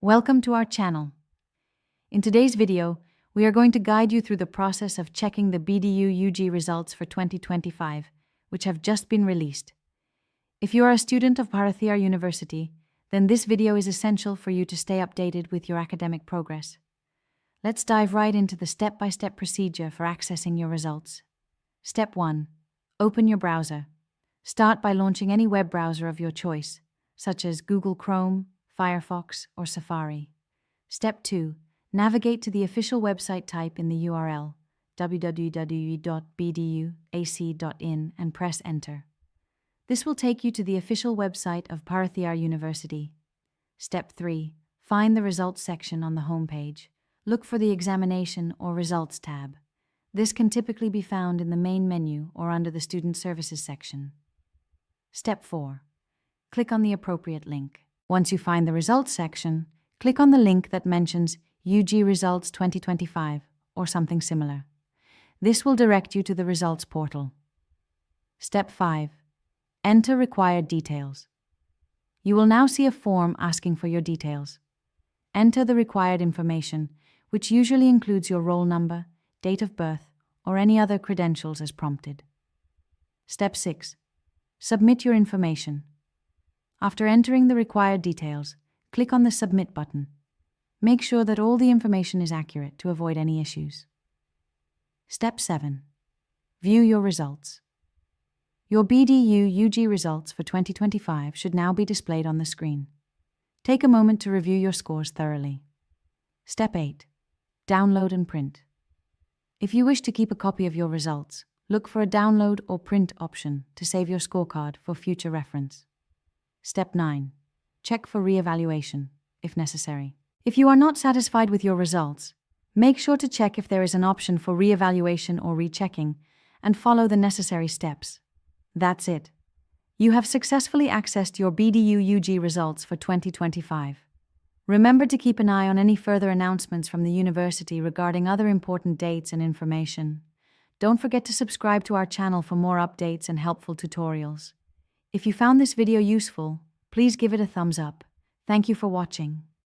Welcome to our channel. In today's video, we are going to guide you through the process of checking the BDU UG results for 2025, which have just been released. If you are a student of Bharathiar University, then this video is essential for you to stay updated with your academic progress. Let's dive right into the step-by-step procedure for accessing your results. Step 1. Open your browser. Start by launching any web browser of your choice, such as Google Chrome, Firefox, or Safari. Step 2. Navigate to the official website type in the URL www.bduac.in and press Enter. This will take you to the official website of Bharathiar University. Step 3. Find the Results section on the homepage. Look for the Examination or Results tab. This can typically be found in the main menu or under the Student Services section. Step 4. Click on the appropriate link. Once you find the Results section, click on the link that mentions UG Results 2025 or something similar. This will direct you to the Results portal. Step 5. Enter required details. You will now see a form asking for your details. Enter the required information, which usually includes your roll number, date of birth, or any other credentials as prompted. Step 6. Submit your information. After entering the required details, click on the Submit button. Make sure that all the information is accurate to avoid any issues. Step 7. View your results. Your BDU UG results for 2025 should now be displayed on the screen. Take a moment to review your scores thoroughly. Step 8. Download and print. If you wish to keep a copy of your results, look for a download or print option to save your scorecard for future reference. Step 9. Check for re-evaluation, if necessary. If you are not satisfied with your results, make sure to check if there is an option for re-evaluation or rechecking, and follow the necessary steps. That's it. You have successfully accessed your BDU UG results for 2025. Remember to keep an eye on any further announcements from the university regarding other important dates and information. Don't forget to subscribe to our channel for more updates and helpful tutorials. If you found this video useful, please give it a thumbs up. Thank you for watching.